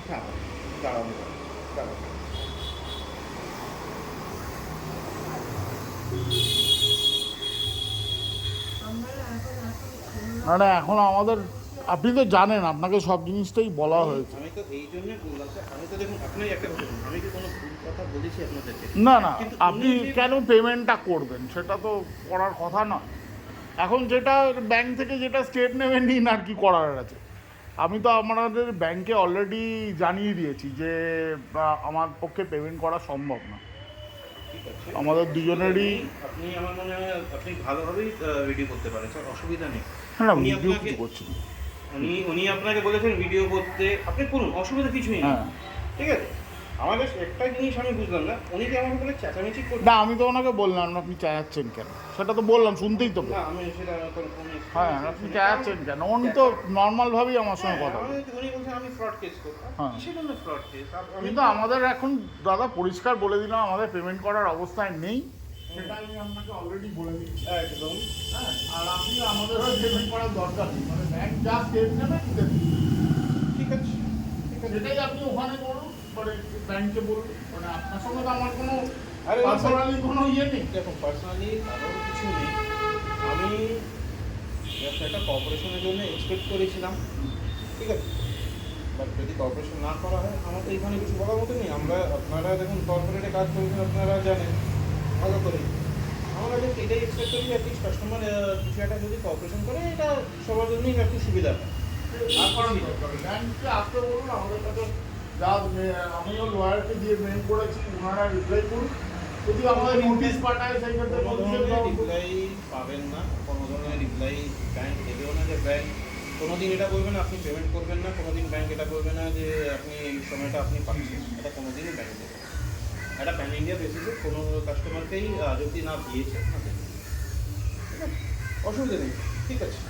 হ্যাঁ, দাঁড়ানো দাঁড়ানো। না এখন আমাদের, আপনি তো জানেন, আপনাকে সব জিনিসটাই বলা হয়েছে। আমি তো এই জন্যই বললাম স্যার, আমি তো দেখুন আপনার একটা কথা বলুন, আমি কি কোনো ভুল কথা বলেছি আপনাদেরকে? না না, কিন্তু আপনি উনি যে কেন পেমেন্টটা করবেন সেটা তো করার কথা নয়। এখন যেটা ব্যাংক থেকে যেটা স্টেট নেবে নিন, আর কি করার আছে। আমি তো আমাদের ব্যাংকে অলরেডি জানিয়ে দিয়েছি যে আমার পক্ষে পেমেন্ট করা সম্ভব না। ঠিক আছে, আমাদের অসুবিধা দুজনেরই। নেই। আপনি আমার মনে হয় আপনি ভালোভাবেই ভিডিও করতে পারেন স্যার, অসুবিধা নেই। হ্যাঁ, উনি ভিডিও আপনাকে কিছু করছি না। উনি আপনাকে বলেছেন ভিডিও করতে, আপনি করুন, অসুবিধা কিছুই নেই। হ্যাঁ, ঠিক আছে, আমাদের একটা জিনিস আমি বুঝলাম না, উনি যে আমাকে বলে চেঁচামেচি করছেন। না আমি তো ওনাকে বললাম আপনি চালাচ্ছেন কেন, সেটা তো বললাম, শুনতেই তো না, পেলেন। আমি সেটা কোনো হ্যাঁ, আপনি চালাচ্ছেন কেন, উনি তো নর্মালভাবেই আমার সঙ্গে কথা বলেন। উনি বলছেন আমি ফ্রড কেস করতাম, হ্যাঁ, কিসের জন্য ফ্রড কেস? কিন্তু আমাদের এখন দাদা পরিষ্কার বলে দিলাম, আমাদের পেমেন্ট করার অবস্থায় নেই, সেটা আমি আপনাকে অলরেডি বলে দিচ্ছি। একদম হ্যাঁ, আর আপনি আমাদের পেমেন্ট করার দরকার নেই, মানে ব্যাংক যা স্টেপ নেবে ঠিক আছে, ঠিক আছে। সেটাই আপনি ওখানে করুন, মানে ব্যাংকে বলুন, মানে আপনার সঙ্গে তো আমার কোনো আরে পার্সোনালি কোনো ইয়ে নেই। দেখুন, পার্সোনালি কারোর কিছু নেই। আমি জাস্ট একটা কর্পোরেশনের জন্য এক্সপেক্ট করেছিলাম, ঠিক আছে। বাট যদি কর্পোরেশন না করা হয়, আমার তো এখানে কিছু বলার মতো নেই। আপনারা দেখুন কর্পোরেটে কাজ করেছেন, আপনারা জানেন ভালো করে। আমরা জাস্ট এটাই এক্সপেক্ট করি যে অ্যাটলিস্ট কাস্টমার কিছু একটা যদি কর্পোরেশন করে, এটা সবার জন্যই একটু সুবিধা হয়। আর করার দরকার নেই। ব্যাংকে আসতে বলুন, আমাদের কাছে যা আমিও লয়ারকে দিয়ে মেল করেছি, ওনারা রিপ্লাই করুন। যদি আমাদের নোটিশ পাঠায় সেই ক্ষেত্রে কোনো নোটিশের ধরনের জবাব রিপ্লাই পাবেন না, কোনো ধরনের রিপ্লাই ব্যাংক দেবেও না। যে ব্যাংক কোনো দিন এটা বলবে না আপনি পেমেন্ট করবেন না, কোনো দিন ব্যাংক এটা বলবে না যে আপনি এই সময়টা আপনি পাচ্ছেন, এটা কোনো দিনই ব্যাংক দেবে না। এটা প্যান ইন্ডিয়া বেসিসে কোনো কাস্টমারকেই যদি না দিয়েছে না দেবে। ঠিক আছে, অসুবিধা নেই, ঠিক আছে।